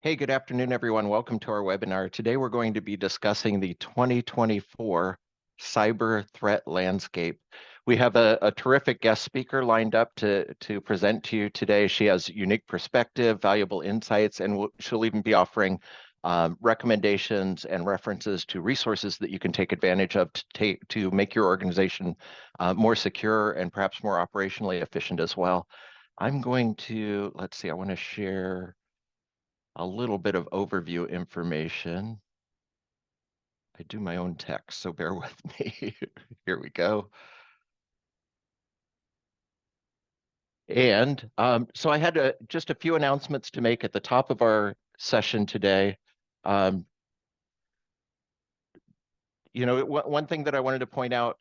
Hey, good afternoon, everyone. Welcome to our webinar. Today, we're going to be discussing the 2024 cyber threat landscape. We have a terrific guest speaker lined up to present to you today. She has unique perspective, valuable insights, and she'll even be offering recommendations and references to resources that you can take advantage of to make your organization more secure and perhaps more operationally efficient as well. I'm going to, let's see, I want to share a little bit of overview information. I do my own text, so bear with me. Here we go. And so I had just a few announcements to make at the top of our session today. Um, one thing that I wanted to point out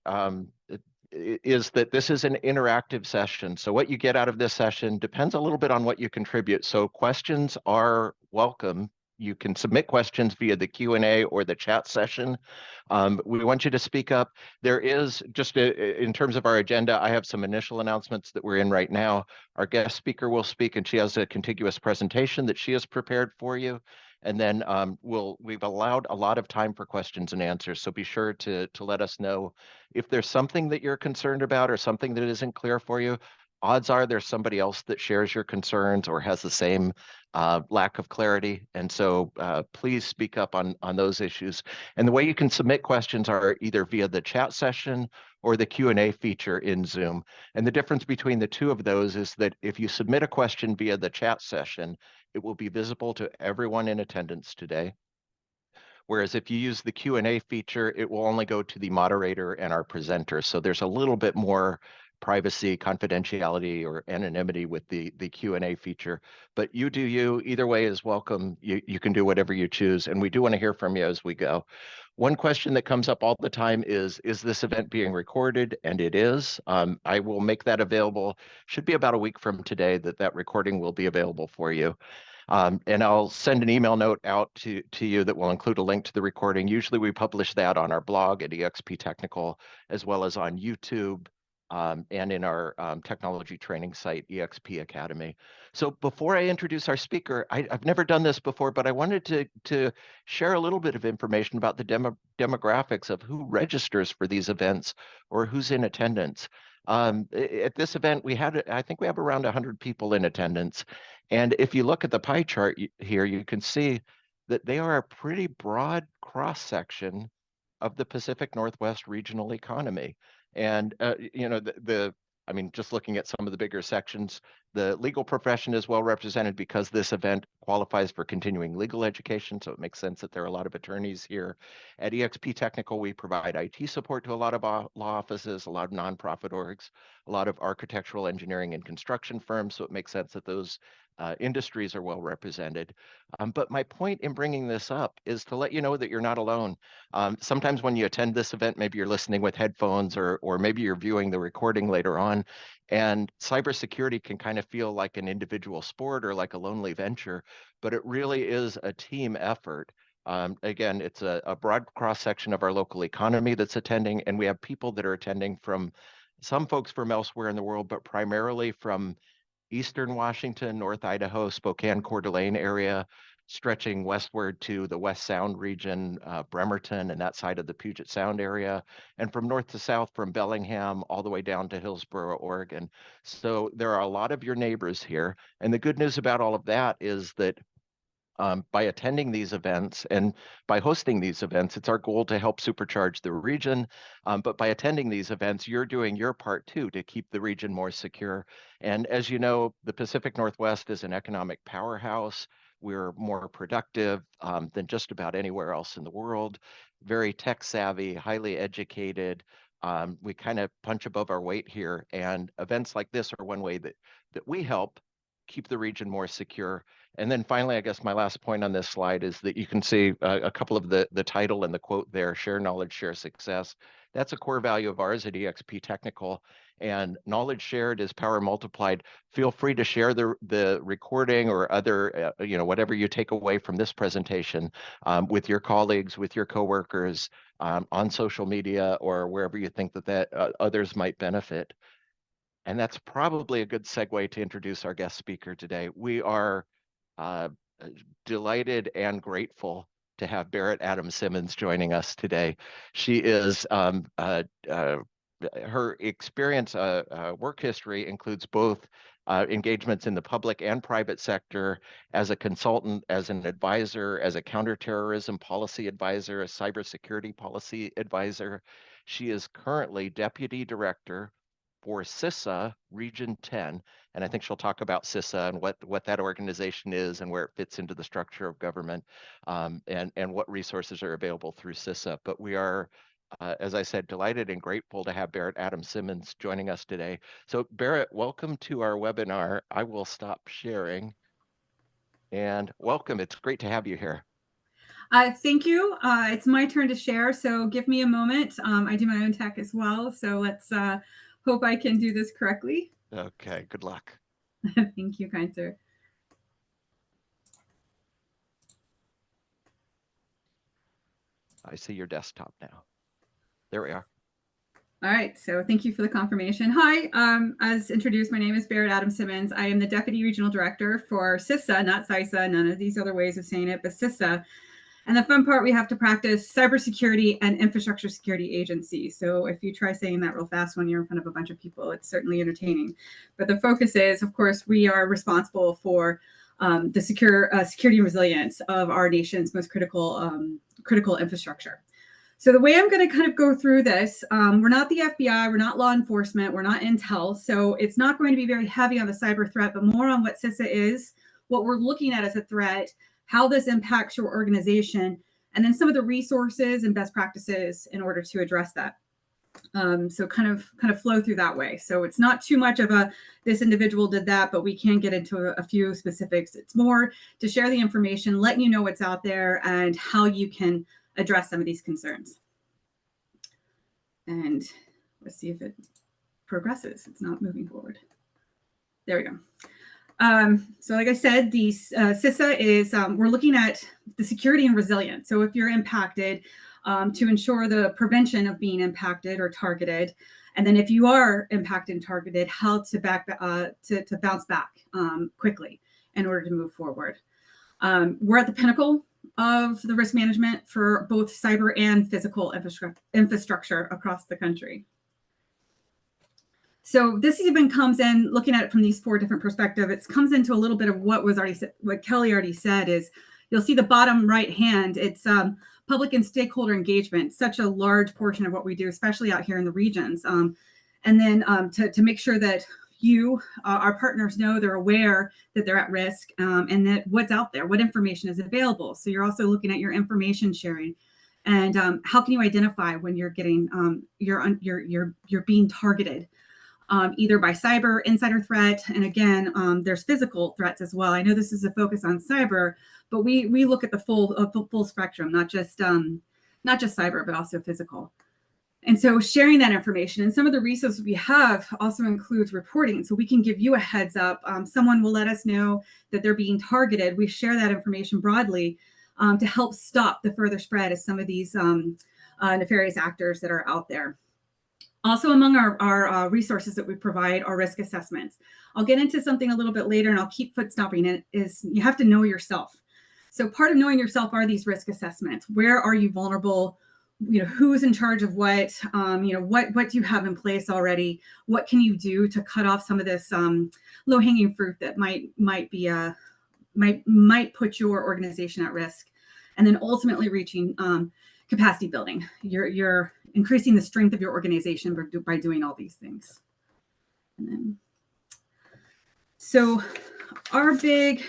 is that this is an interactive session. So what you get out of this session depends a little bit on what you contribute. So questions are welcome. You can submit questions via the Q&A or the chat session. We want you to speak up. There is, in terms of our agenda, I have some initial announcements that we're in right now. Our guest speaker will speak, and she has a contiguous presentation that she has prepared for you. And then we've allowed a lot of time for questions and answers. So be sure to let us know if there's something that you're concerned about or something that isn't clear for you. Odds are there's somebody else that shares your concerns or has the same lack of clarity. And so please speak up on those issues. And the way you can submit questions are either via the chat session or the Q&A feature in Zoom. And the difference between the two of those is that if you submit a question via the chat session, it will be visible to everyone in attendance today. Whereas if you use the Q&A feature, it will only go to the moderator and our presenter. So there's a little bit more privacy, confidentiality, or anonymity with the Q&A feature. But you do you. Either way is welcome. You can do whatever you choose. And we do want to hear from you as we go. One question that comes up all the time is this event being recorded? And it is. I will make that available. Should be about a week from today that recording will be available for you. And I'll send an email note out to you that will include a link to the recording. Usually we publish that on our blog at EXP Technical, as well as on YouTube and in our technology training site, EXP Academy. So before I introduce our speaker, I've never done this before, but I wanted to share a little bit of information about the demographics of who registers for these events or who's in attendance. At this event, I think we have around 100 people in attendance. And if you look at the pie chart here, you can see that they are a pretty broad cross-section of the Pacific Northwest regional economy. And, I mean, just looking at some of the bigger sections, the legal profession is well represented because this event qualifies for continuing legal education. So it makes sense that there are a lot of attorneys here. At EXP Technical, we provide IT support to a lot of law offices, a lot of nonprofit orgs, a lot of architectural, engineering, and construction firms. So it makes sense that those industries are well represented. But my point in bringing this up is to let you know that you're not alone. Sometimes when you attend this event, maybe you're listening with headphones or maybe you're viewing the recording later on, and cybersecurity can kind of feel like an individual sport or like a lonely venture, but it really is a team effort. Again, it's a broad cross-section of our local economy that's attending, and we have people that are attending from some folks from elsewhere in the world, but primarily from Eastern Washington, North Idaho, Spokane, Coeur d'Alene area, stretching westward to the West Sound region, Bremerton, and that side of the Puget Sound area, and from north to south from Bellingham all the way down to Hillsboro, Oregon. So there are a lot of your neighbors here. And the good news about all of that is that by attending these events and by hosting these events, it's our goal to help supercharge the region. But by attending these events, you're doing your part too to keep the region more secure. And as you know, the Pacific Northwest is an economic powerhouse. We're more productive than just about anywhere else in the world, very tech savvy, highly educated. We kind of punch above our weight here. And events like this are one way that we help keep the region more secure. And then finally, I guess my last point on this slide is that you can see a couple of the title and the quote there, share knowledge, share success. That's a core value of ours at EXP Technical. And knowledge shared is power multiplied. Feel free to share the recording or other, whatever you take away from this presentation with your colleagues, with your coworkers, on social media, or wherever you think that others might benefit. And that's probably a good segue to introduce our guest speaker today. We are delighted and grateful to have Barrett Adams-Simmons joining us today. She is her experience, work history includes both engagements in the public and private sector as a consultant, as an advisor, as a counterterrorism policy advisor, a cybersecurity policy advisor. She is currently deputy director for CISA Region 10, and I think she'll talk about CISA and what that organization is and where it fits into the structure of government, and what resources are available through CISA. But we are, as I said, delighted and grateful to have Barrett Adams-Simmons joining us today. So Barrett, welcome to our webinar. I will stop sharing. And welcome, it's great to have you here. Thank you. It's my turn to share, so give me a moment. I do my own tech as well, so let's hope I can do this correctly. Okay, good luck. Thank you, kind sir. I see your desktop now. There we are. All right, so thank you for the confirmation. Hi, as introduced, my name is Barrett Adams-Simmons. I am the Deputy Regional Director for CISA, not CISA, none of these other ways of saying it, but CISA. And the fun part, we have to practice cybersecurity and infrastructure security agency. So if you try saying that real fast when you're in front of a bunch of people, it's certainly entertaining. But the focus is, of course, we are responsible for the security and resilience of our nation's most critical infrastructure. So the way I'm going to kind of go through this, we're not the FBI, we're not law enforcement, we're not intel. So it's not going to be very heavy on the cyber threat, but more on what CISA is, what we're looking at as a threat, how this impacts your organization, and then some of the resources and best practices in order to address that. So kind of flow through that way. So it's not too much of a, this individual did that, but we can get into a few specifics. It's more to share the information, letting you know what's out there and how you can address some of these concerns. And let's see if it progresses. It's not moving forward. There we go. So like I said, the CISA is, we're looking at the security and resilience. So if you're impacted, to ensure the prevention of being impacted or targeted, and then if you are impacted and targeted, how to bounce back quickly in order to move forward. We're at the pinnacle of the risk management for both cyber and physical infrastructure across the country. So this even comes in, looking at it from these four different perspectives, it comes into a little bit of what was already said, what Kelly already said is, you'll see the bottom right hand, it's public and stakeholder engagement, such a large portion of what we do, especially out here in the regions. And then to make sure that you, our partners, know they're aware that they're at risk, and that what's out there, what information is available. So you're also looking at your information sharing, and how can you identify when you're getting you're being targeted, either by cyber, insider threat, and again, there's physical threats as well. I know this is a focus on cyber, but we look at the full spectrum, not just cyber, but also physical. And so sharing that information, and some of the resources we have also includes reporting. So we can give you a heads up. Someone will let us know that they're being targeted. We share that information broadly to help stop the further spread of some of these nefarious actors that are out there. Also among our resources that we provide are risk assessments. I'll get into something a little bit later, and I'll keep foot-stopping it, is you have to know yourself. So part of knowing yourself are these risk assessments. Where are you vulnerable? You know, who's in charge of what, you know, what do you have in place already? What can you do to cut off some of this low-hanging fruit that might put your organization at risk? And then ultimately reaching capacity building. You're increasing the strength of your organization by doing all these things. And then, so our big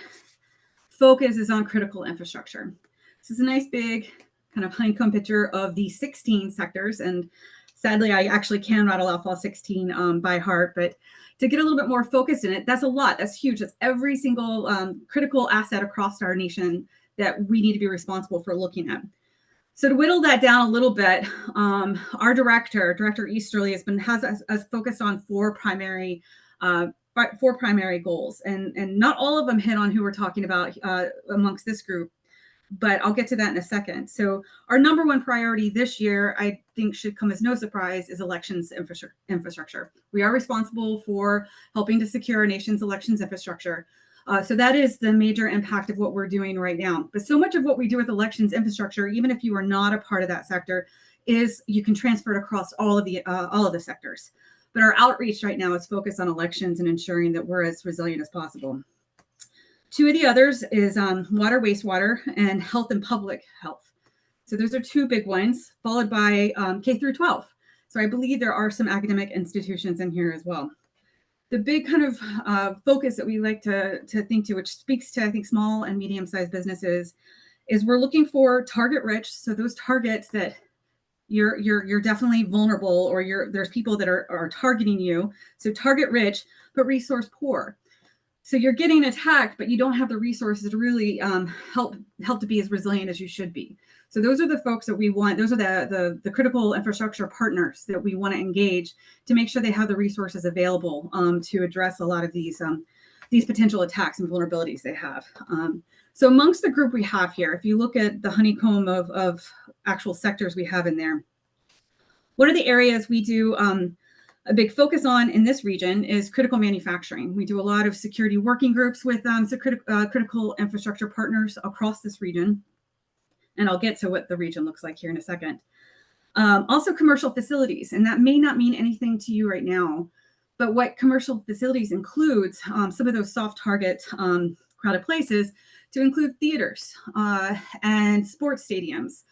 focus is on critical infrastructure. This is a nice big kind of honeycomb picture of the 16 sectors. And sadly, I actually can rattle off all 16 by heart, but to get a little bit more focused in it, that's a lot. That's huge. That's every single critical asset across our nation that we need to be responsible for looking at. So to whittle that down a little bit, our Director Easterly, has us focused on four primary goals, and not all of them hit on who we're talking about amongst this group, but I'll get to that in a second. So our number one priority this year, I think should come as no surprise, is elections infrastructure. We are responsible for helping to secure our nation's elections infrastructure. So that is the major impact of what we're doing right now. But so much of what we do with elections infrastructure, even if you are not a part of that sector, is you can transfer it across all of the sectors. But our outreach right now is focused on elections and ensuring that we're as resilient as possible. Two of the others is water, wastewater, and health and public health. So those are two big ones, followed by K through 12. So I believe there are some academic institutions in here as well. The big kind of focus that we like to think to, which speaks to, I think, small and medium-sized businesses, is we're looking for target rich. So those targets that you're definitely vulnerable, or there's people that are targeting you. So target rich, but resource poor. So you're getting attacked, but you don't have the resources to really help to be as resilient as you should be. So those are the folks that we want. Those are the critical infrastructure partners that we want to engage to make sure they have the resources available to address a lot of these potential attacks and vulnerabilities they have. So amongst the group we have here, if you look at the honeycomb of actual sectors we have in there, what are the areas we do a big focus on in this region is critical manufacturing. We do a lot of security working groups with critical infrastructure partners across this region. And I'll get to what the region looks like here in a second. Also commercial facilities, and that may not mean anything to you right now, but what commercial facilities includes some of those soft target crowded places to include theaters and sports stadiums,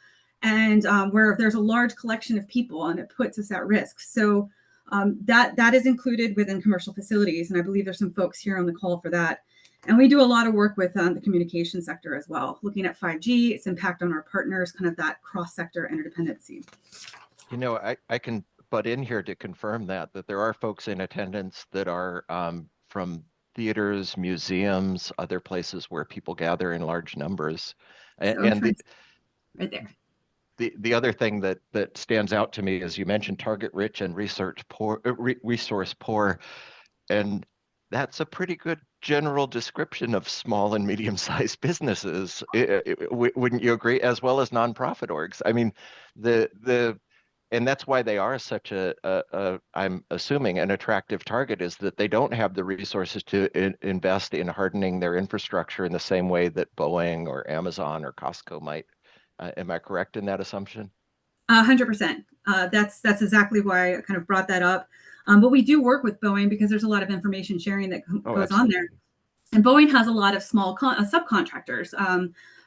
and where there's a large collection of people and it puts us at risk. So that is included within commercial facilities, and I believe there's some folks here on the call for that. And we do a lot of work with the communication sector as well, looking at 5G, its impact on our partners, kind of that cross-sector interdependency. You know, I can butt in here to confirm that there are folks in attendance that are from theaters, museums, other places where people gather in large numbers. And right there. The other thing that stands out to me is you mentioned target rich and resource poor, and that's a pretty good general description of small and medium-sized businesses. Wouldn't you agree? As well as nonprofit orgs. I mean, and that's why they are such I'm assuming, an attractive target, is that they don't have the resources to invest in hardening their infrastructure in the same way that Boeing or Amazon or Costco might. Am I correct in that assumption? 100%. That's exactly why I kind of brought that up. But we do work with Boeing because there's a lot of information sharing that goes on there. And Boeing has a lot of small subcontractors,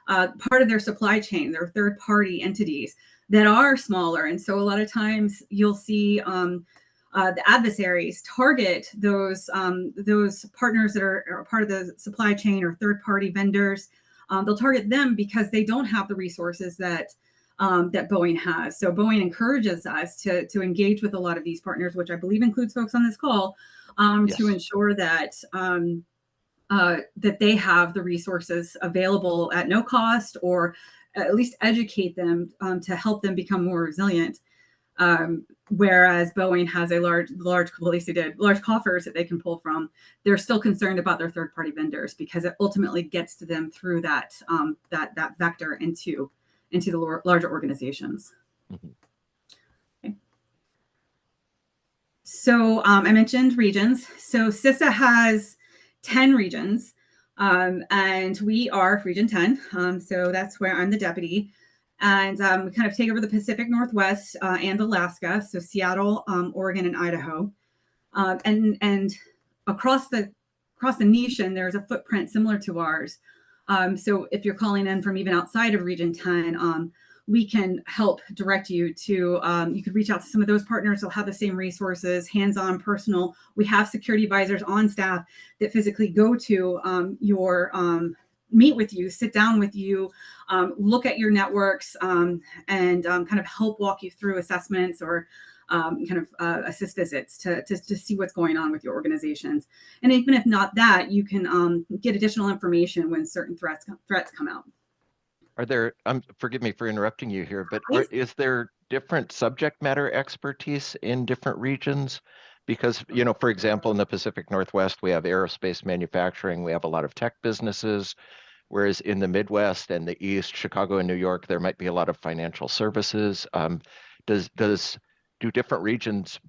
part of their supply chain, their third-party entities that are smaller. And so a lot of times you'll see the adversaries target those partners that are part of the supply chain or third-party vendors. They'll target them because they don't have the resources that Boeing has. So Boeing encourages us to engage with a lot of these partners, which I believe includes folks on this call, yes, to ensure that that they have the resources available at no cost, or at least educate them to help them become more resilient. Whereas Boeing has a large, well, at least they did, large coffers that they can pull from. They're still concerned about their third-party vendors because it ultimately gets to them through that that vector into the larger organizations. Mm-hmm. Okay. So I mentioned regions. So CISA has 10 regions, and we are Region 10. So that's where I'm the deputy. And we kind of take over the Pacific Northwest and Alaska, so Seattle, Oregon, and Idaho. And across the nation, there's a footprint similar to ours. So if you're calling in from even outside of Region 10, we can help direct you to, you could reach out to some of those partners. They'll have the same resources, hands-on, personal. We have security advisors on staff that physically go to meet with you, sit down with you, look at your networks, and kind of help walk you through assessments or assist visits to see what's going on with your organizations. And even if not that, you can get additional information when certain threats come out. Are there, forgive me for interrupting you here, but is there different subject matter expertise in different regions? Because, you know, for example, in the Pacific Northwest, we have aerospace manufacturing, we have a lot of tech businesses, whereas in the Midwest and the East, Chicago and New York, there might be a lot of financial services. Do different regions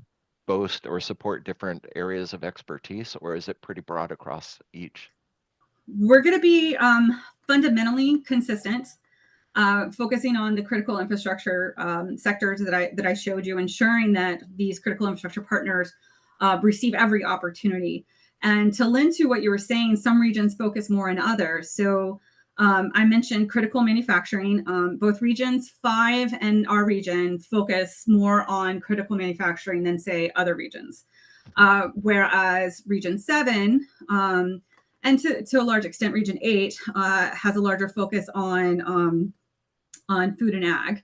boast or support different areas of expertise, or is it pretty broad across each? we're going to be fundamentally consistent, focusing on the critical infrastructure sectors that I showed you, ensuring that these critical infrastructure partners receive every opportunity. And to lend to what you were saying, some regions focus more on others. So I mentioned critical manufacturing. Both regions 5 and our region focus more on critical manufacturing than, say, other regions. Whereas region 7, and to a large extent, region 8 has a larger focus on food and ag.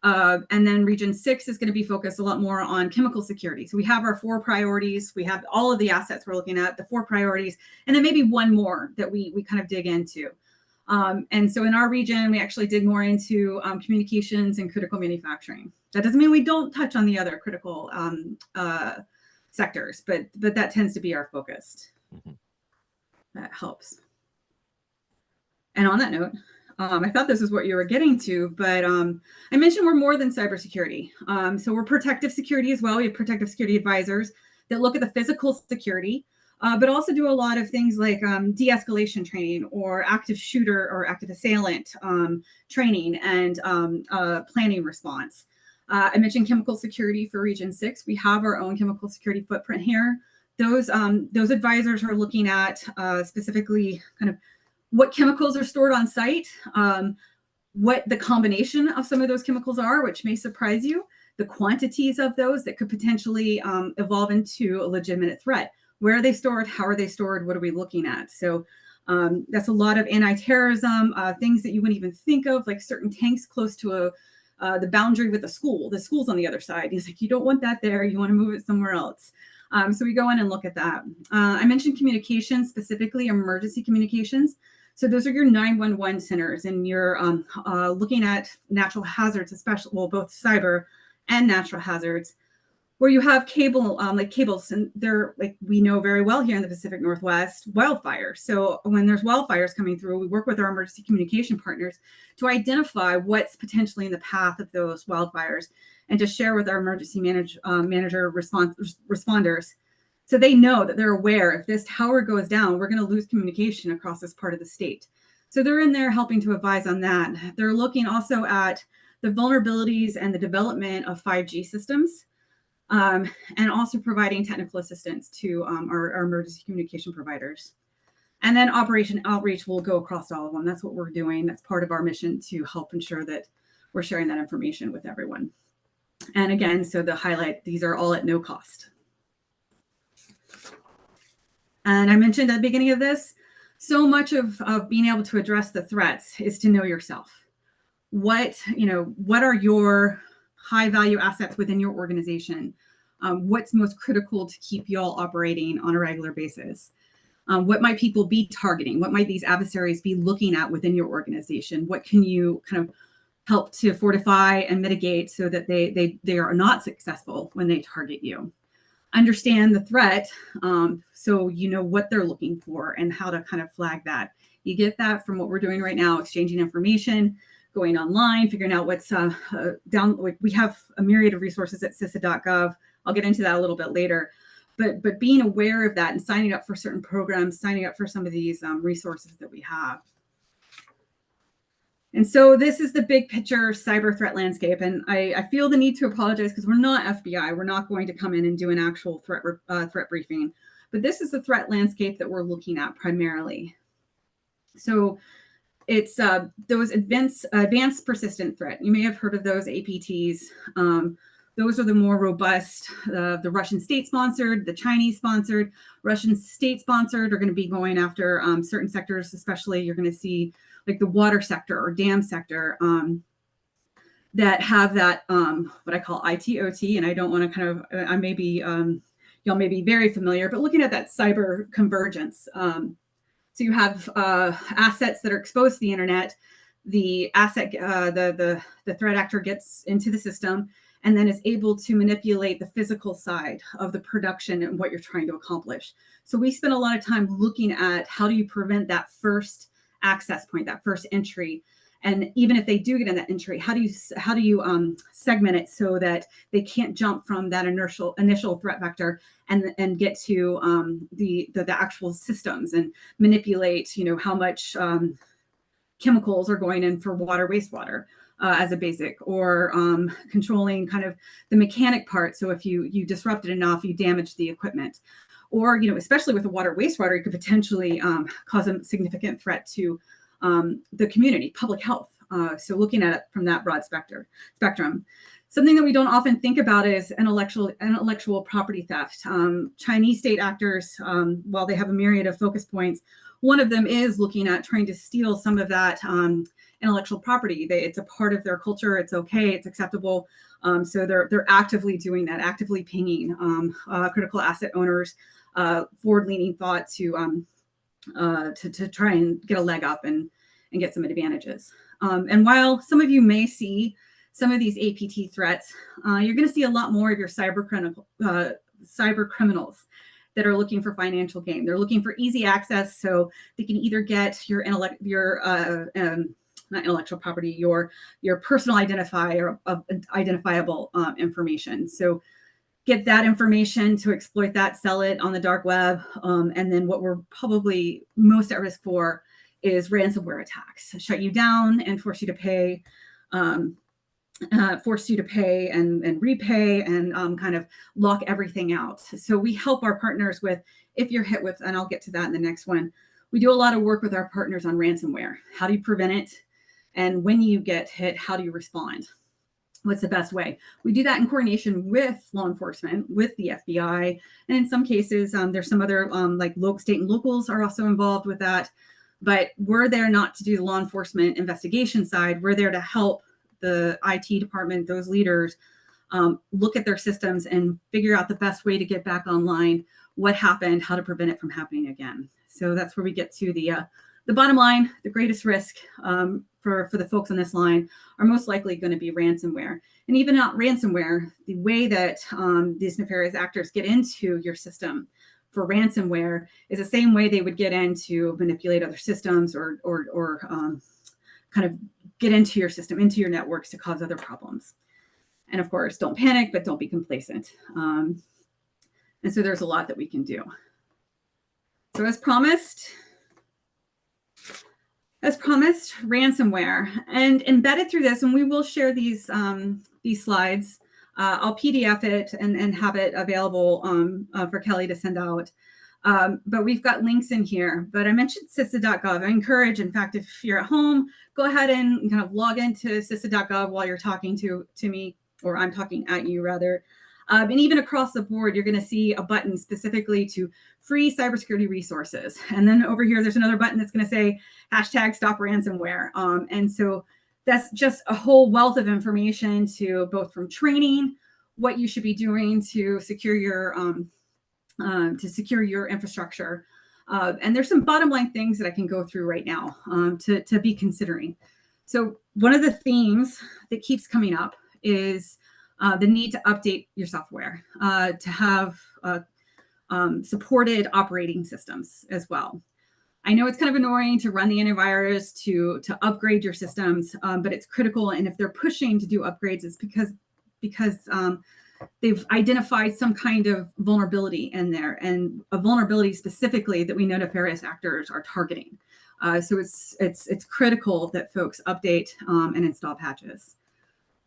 And then region 6 is going to be focused a lot more on chemical security. So we have our 4 priorities. We have all of the assets we're looking at, the 4 priorities, and then maybe one more that we kind of dig into. And so in our region, we actually dig more into communications and critical manufacturing. That doesn't mean we don't touch on the other critical sectors, but that tends to be our focus. Mm-hmm. That helps. And on that note, I thought this is what you were getting to, but I mentioned we're more than cybersecurity. So we're protective security as well. We have protective security advisors that look at the physical security, but also do a lot of things like de-escalation training or active shooter or active assailant training and planning response. I mentioned chemical security for Region 6. We have our own chemical security footprint here. Those advisors are looking at specifically kind of what chemicals are stored on site, what the combination of some of those chemicals are, which may surprise you, the quantities of those that could potentially evolve into a legitimate threat. Where are they stored? How are they stored? What are we looking at? So that's a lot of anti-terrorism, things that you wouldn't even think of, like certain tanks close to the boundary with the school. The school's on the other side. He's like, you don't want that there. You want to move it somewhere else. So we go in and look at that. I mentioned communications, specifically emergency communications. So those are your 911 centers, and you're looking at natural hazards, especially, well, both cyber and natural hazards, where you have cable, like cables, and they're, like we know very well here in the Pacific Northwest, wildfires. So when there's wildfires coming through, we work with our emergency communication partners to identify what's potentially in the path of those wildfires and to share with our emergency manager responders. So they know that they're aware if this tower goes down, we're going to lose communication across this part of the state. So they're in there helping to advise on that. They're looking also at the vulnerabilities and the development of 5G systems, and also providing technical assistance to our emergency communication providers. And then Operation Outreach will go across all of them. That's what we're doing. That's part of our mission to help ensure that we're sharing that information with everyone. And again, so the highlight, these are all at no cost. And I mentioned at the beginning of this, so much of being able to address the threats is to know yourself. What are your high value assets within your organization? What's most critical to keep you all operating on a regular basis? What might people be targeting? What might these adversaries be looking at within your organization? What can you kind of help to fortify and mitigate so that they are not successful when they target you? Understand the threat, so you know what they're looking for and how to kind of flag that. You get that from what we're doing right now, exchanging information, going online, figuring out what's down. Like we have a myriad of resources at CISA.gov. I'll get into that a little bit later. But being aware of that and signing up for certain programs, signing up for some of these resources that we have. And so this is the big picture cyber threat landscape. And I feel the need to apologize because we're not FBI. We're not going to come in and do an actual threat briefing. But this is the threat landscape that we're looking at primarily. So it's those advanced persistent threat. You may have heard of those APTs. Those are the more robust, the Russian state-sponsored, the Chinese-sponsored. Russian state-sponsored are going to be going after certain sectors, especially you're going to see like the water sector or dam sector that have that, what I call ITOT, and I don't want to kind of, I may be, y'all may be very familiar, but looking at that cyber convergence. So you have assets that are exposed to the internet, the asset, the threat actor gets into the system and then is able to manipulate the physical side of the production and what you're trying to accomplish. So we spend a lot of time looking at how do you prevent that first access point, that first entry, And even if they do get in that entry, how do you segment it so that they can't jump from that initial threat vector and get to the actual systems and manipulate, how much chemicals are going in for water, wastewater as a basic, or controlling kind of the mechanic part. So if you disrupt it enough, you damage the equipment. Or, especially with the water, wastewater, it could potentially cause a significant threat to the community, public health. So looking at it from that broad spectrum. Something that we don't often think about is intellectual property theft. Chinese state actors, while they have a myriad of focus points, one of them is looking at trying to steal some of that intellectual property. It's a part of their culture. It's okay. It's acceptable. So they're actively doing that, actively pinging critical asset owners, forward-leaning thought to try and get a leg up and get some advantages. And while some of you may see some of these APT threats, you're going to see a lot more of your cyber criminals that are looking for financial gain. They're looking for easy access, so they can either get your not intellectual property, your personal identifiable information. So get that information to exploit that, sell it on the dark web, and then what we're probably most at risk for is ransomware attacks. Shut you down and force you to pay. And repay and kind of lock everything out. So we help our partners with, if you're hit with, and I'll get to that in the next one, we do a lot of work with our partners on ransomware. How do you prevent it? And when you get hit, how do you respond? What's the best way? We do that in coordination with law enforcement, with the FBI. And in some cases, there's some other like state and locals are also involved with that. But we're there not to do the law enforcement investigation side. We're there to help the IT department, those leaders, look at their systems and figure out the best way to get back online, what happened, how to prevent it from happening again. So that's where we get to the bottom line. The greatest risk for the folks on this line are most likely going to be ransomware. And even not ransomware, the way that these nefarious actors get into your system for ransomware is the same way they would get in to manipulate other systems or kind of get into your system, into your networks to cause other problems. And of course, don't panic, but don't be complacent. And so there's a lot that we can do. So as promised, ransomware, and embedded through this, and we will share these slides. I'll PDF it and have it available for Kelly to send out. But we've got links in here. But I mentioned CISA.gov. I encourage, in fact, if you're at home, go ahead and kind of log into CISA.gov while you're talking to me, or I'm talking at you rather. And even across the board, you're going to see a button specifically to free cybersecurity resources. And then over here, there's another button that's going to say #StopRansomware. And so that's just a whole wealth of information to both from training, what you should be doing to secure your infrastructure. And there's some bottom line things that I can go through right now to be considering. So one of the themes that keeps coming up is the need to update your software, to have supported operating systems as well. I know it's kind of annoying to run the antivirus, to upgrade your systems, but it's critical. And if they're pushing to do upgrades, it's because they've identified some kind of vulnerability in there, and a vulnerability specifically that we know nefarious actors are targeting. So it's critical that folks update and install patches.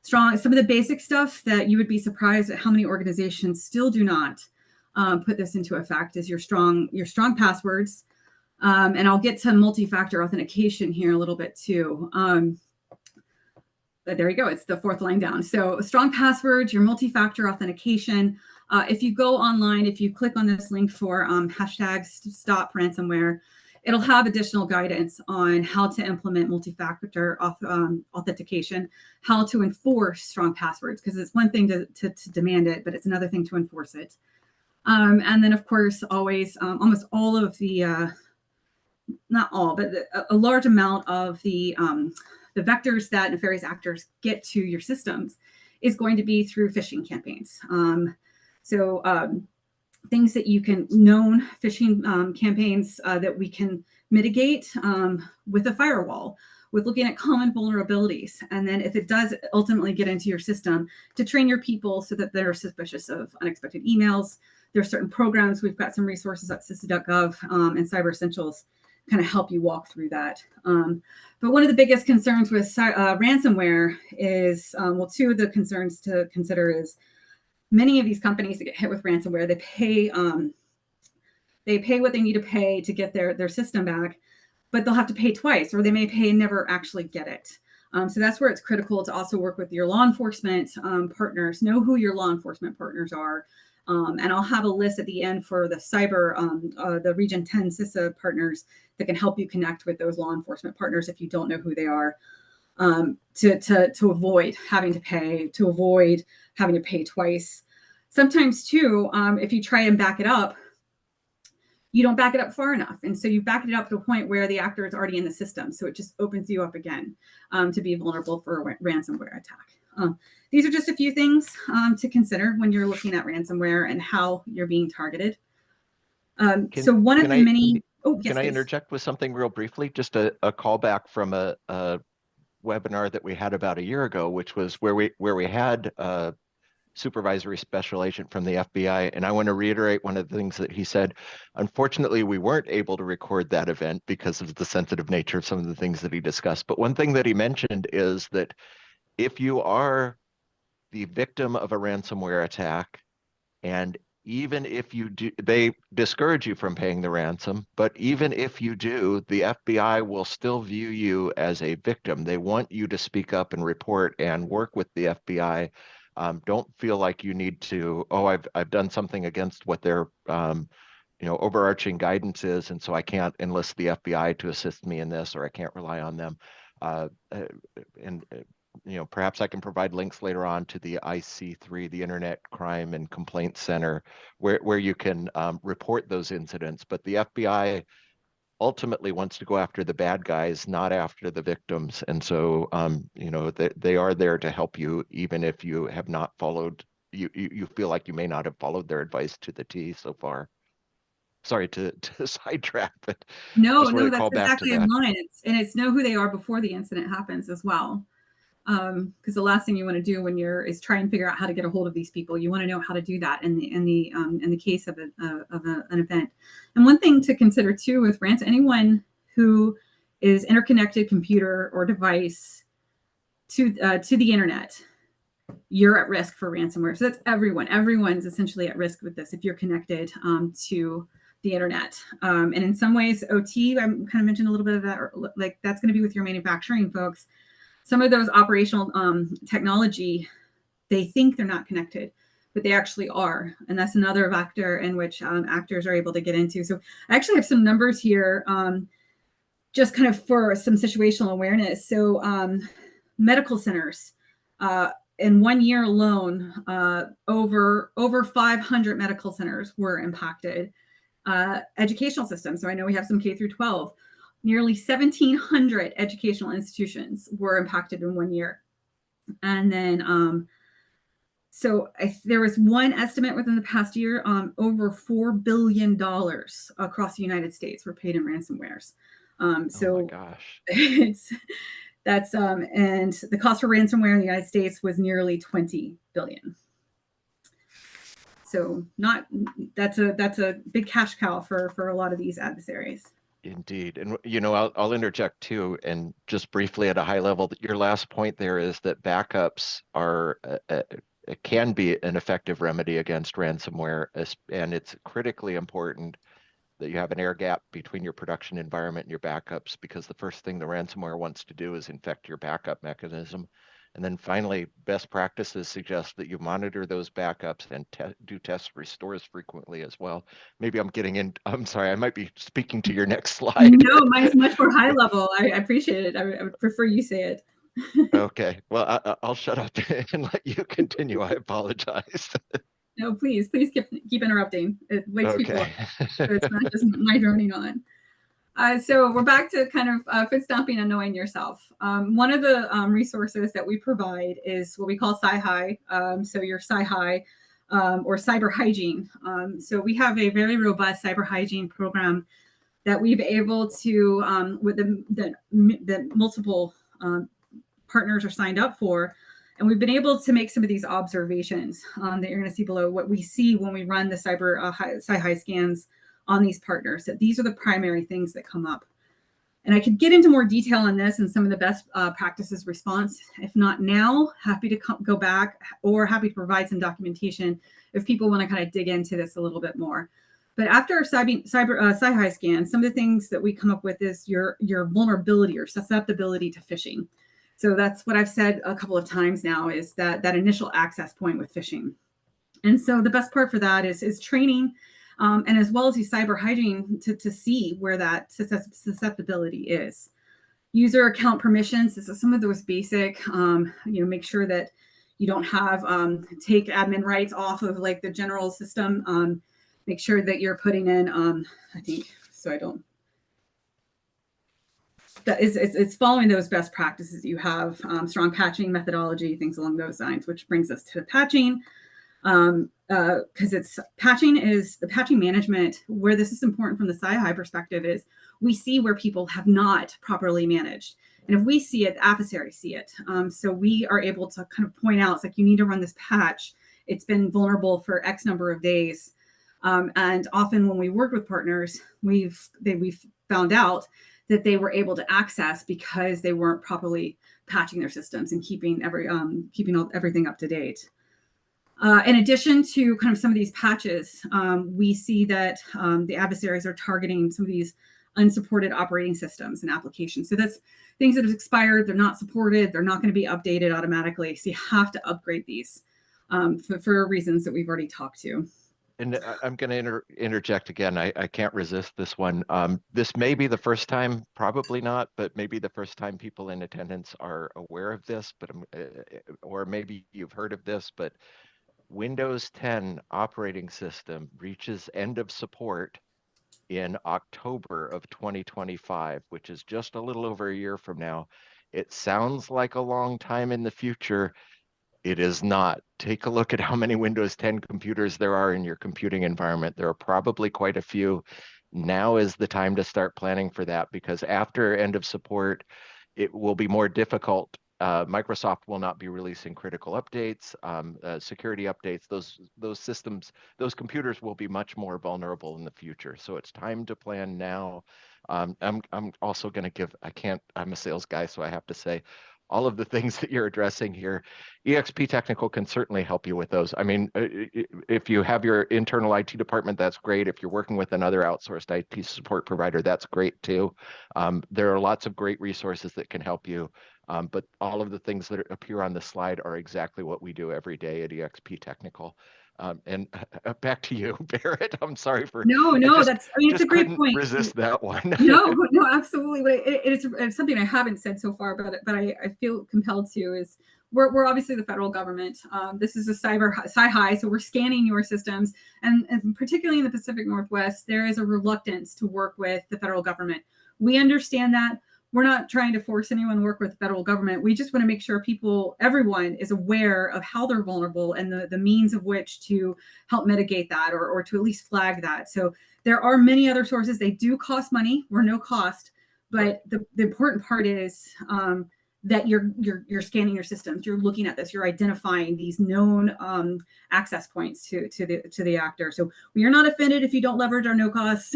Some of the basic stuff that you would be surprised at how many organizations still do not put this into effect is your strong passwords. And I'll get to multi-factor authentication here a little bit too. But there you go. It's the fourth line down. So strong passwords, your multi-factor authentication. If you go online, if you click on this link for #StopRansomware, it'll have additional guidance on how to implement multi-factor authentication, how to enforce strong passwords, because it's one thing to demand it, but it's another thing to enforce it. And then, of course, always almost all of the, not all, but a large amount of the vectors that nefarious actors get to your systems is going to be through phishing campaigns. Things that you can, known phishing campaigns that we can mitigate with a firewall, with looking at common vulnerabilities. And then if it does ultimately get into your system, to train your people so that they're suspicious of unexpected emails. There are certain programs. We've got some resources at CISA.gov and Cyber Essentials kind of help you walk through that. But one of the biggest concerns with ransomware is, well, two of the concerns to consider is many of these companies that get hit with ransomware, they pay what they need to pay to get their system back, but they'll have to pay twice, or they may pay and never actually get it. So that's where it's critical to also work with your law enforcement partners, know who your law enforcement partners are. And I'll have a list at the end for the the Region 10 CISA partners that can help you connect with those law enforcement partners if you don't know who they are, to avoid having to pay, to avoid having to pay twice. Sometimes too, if you try and back it up, you don't back it up far enough. And so you back it up to a point where the actor is already in the system. So it just opens you up again to be vulnerable for a ransomware attack. These are just a few things to consider when you're looking at ransomware and how you're being targeted. So one of the many... Oh, yes, can I interject with something real briefly? Just a callback from a webinar that we had about a year ago, which was where we had supervisory special agent from the FBI. And I want to reiterate one of the things that he said. Unfortunately, we weren't able to record that event because of the sensitive nature of some of the things that he discussed. But one thing that he mentioned is that if you are the victim of a ransomware attack, and even if you do, they discourage you from paying the ransom, but even if you do, the FBI will still view you as a victim. They want you to speak up and report and work with the FBI. Don't feel like you need to, oh, I've done something against what their overarching guidance is, and so I can't enlist the FBI to assist me in this, or I can't rely on them. Perhaps I can provide links later on to the IC3, the Internet Crime and Complaint Center, where you can report those incidents. But the FBI ultimately wants to go after the bad guys, not after the victims. And so, they are there to help you, even if you have not followed, you feel like you may not have followed their advice to the T so far. Sorry to sidetrack, but no, just wanted to that's call back exactly to in that. line. It's know who they are before the incident happens as well. Because the last thing you want to do when is try and figure out how to get a hold of these people. You want to know how to do that in the case of an event. And one thing to consider too with anyone who is interconnected computer or device to the internet, you're at risk for ransomware. So that's everyone. Everyone's essentially at risk with this if you're connected to the internet. And in some ways, OT, I kind of mentioned a little bit of that, like that's going to be with your manufacturing folks. Some of those operational technology, they think they're not connected, but they actually are. And that's another vector in which actors are able to get into. So I actually have some numbers here just kind of for some situational awareness. So medical centers, in 1 year alone, over 500 medical centers were impacted. Educational systems, so I know we have some K through 12. Nearly 1,700 educational institutions were impacted in 1 year. And then, there was one estimate within the past year, over $4 billion across the United States were paid in ransomwares. Oh my gosh. And the cost for ransomware in the United States was nearly 20 billion. So that's a big cash cow for a lot of these adversaries. Indeed. And, I'll interject too, and just briefly at a high level, that your last point there is that backups can be an effective remedy against ransomware, and it's critically important that you have an air gap between your production environment and your backups, because the first thing the ransomware wants to do is infect your backup mechanism. And then finally, best practices suggest that you monitor those backups and do test restores frequently as well. Maybe I'm sorry, I might be speaking to your next slide. No, mine's much more high level. I appreciate it. I would prefer you say it. Okay, well, I'll shut up and let you continue. I apologize. No, please keep interrupting. It wakes people up. So it's not just my droning on. So we're back to kind of foot stomping and knowing yourself. One of the resources that we provide is what we call Sci-Hi. So your Sci-Hi or cyber hygiene. So we have a very robust cyber hygiene program that we've able to, with the multiple partners are signed up for. And we've been able to make some of these observations that you're going to see below, what we see when we run the CyHi scans on these partners, that these are the primary things that come up. And I could get into more detail on this and some of the best practices response. If not now, happy to go back, or happy to provide some documentation if people want to kind of dig into this a little bit more. But after our CyHi scan, some of the things that we come up with is your vulnerability or susceptibility to phishing. So that's what I've said a couple of times now, is that initial access point with phishing. And so the best part for that is training, and as well as the cyber hygiene to see where that susceptibility is. User account permissions, this is some of those basic, make sure that you don't have, take admin rights off of like the general system. Make sure that you're putting in, I think, so I don't, that is, it's following those best practices. You have strong patching methodology, things along those lines, which brings us to patching. Because the patching management, where this is important from the CIHI perspective, is we see where people have not properly managed. And if we see it, the adversaries see it. So we are able to kind of point out, it's like, you need to run this patch. It's been vulnerable for X number of days. And often when we work with partners, we've found out that they were able to access because they weren't properly patching their systems and keeping everything up to date. In addition to kind of some of these patches, we see that the adversaries are targeting some of these unsupported operating systems and applications. So that's things that have expired, they're not supported, they're not going to be updated automatically. So you have to upgrade these for reasons that we've already talked to. And I'm going to interject again. I can't resist this one. This may be the first time, probably not, but maybe the first time people in attendance are aware of this, but or maybe you've heard of this, but Windows 10 operating system reaches end of support in October of 2025, which is just a little over a year from now. It sounds like a long time in the future. It is not. Take a look at how many Windows 10 computers there are in your computing environment. There are probably quite a few. Now is the time to start planning for that, because after end of support, it will be more difficult. Microsoft will not be releasing critical updates, security updates. Those systems, those computers will be much more vulnerable in the future. So it's time to plan now. I'm also going to give, I'm a sales guy, so I have to say, all of the things that you're addressing here, EXP Technical can certainly help you with those. I mean, if you have your internal IT department, that's great. If you're working with another outsourced IT support provider, that's great too. There are lots of great resources that can help you. But all of the things that appear on the slide are exactly what we do every day at EXP Technical. And back to you, Barrett. I'm sorry for it's a great point. Resist that one. No, absolutely. It's something I haven't said so far, but I feel compelled to. Is we're obviously the federal government. This is a CIHI, so we're scanning your systems, and particularly in the Pacific Northwest, there is a reluctance to work with the federal government. We understand that. We're not trying to force anyone to work with the federal government. We just want to make sure everyone is aware of how they're vulnerable and the means of which to help mitigate that, or to at least flag that. So there are many other sources. They do cost money. We're no cost. But the important part is that you're scanning your systems. You're looking at this. You're identifying these known access points to the actor. So we are not offended if you don't leverage our no cost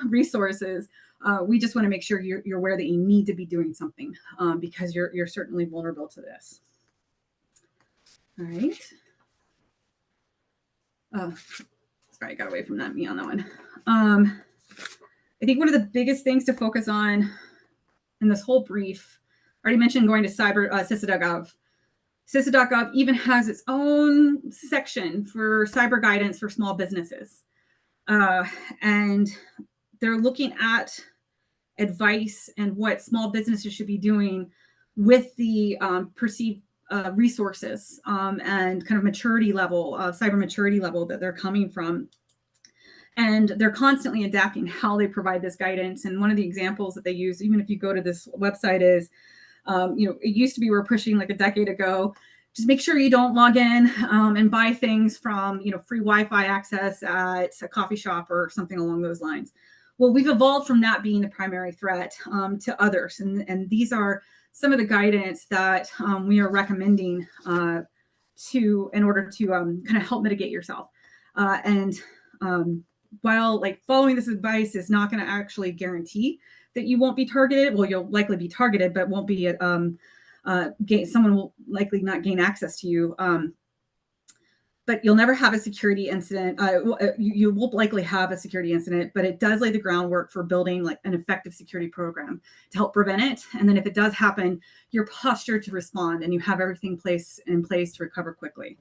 resources. We just want to make sure you're aware that you need to be doing something because you're certainly vulnerable to this. All right. Sorry, I got away from me on that one. I think one of the biggest things to focus on in this whole brief, I already mentioned going to CISA.gov. CISA.gov even has its own section for cyber guidance for small businesses. And they're looking at advice and what small businesses should be doing with the perceived resources and kind of maturity level, cyber maturity level that they're coming from. And they're constantly adapting how they provide this guidance. And one of the examples that they use, even if you go to this website, is, it used to be we're pushing like a decade ago, just make sure you don't log in and buy things from, free Wi-Fi access at a coffee shop or something along those lines. Well, we've evolved from that being the primary threat to others. And these are some of the guidance that we are recommending in order to kind of help mitigate yourself. While like following this advice is not going to actually guarantee that you won't be targeted, well, you'll likely be targeted, but won't be someone will likely not gain access to you. But you'll never have a security incident. You will likely have a security incident, but it does lay the groundwork for building like an effective security program to help prevent it. And then if it does happen, you're postured to respond and you have everything in place to recover quickly.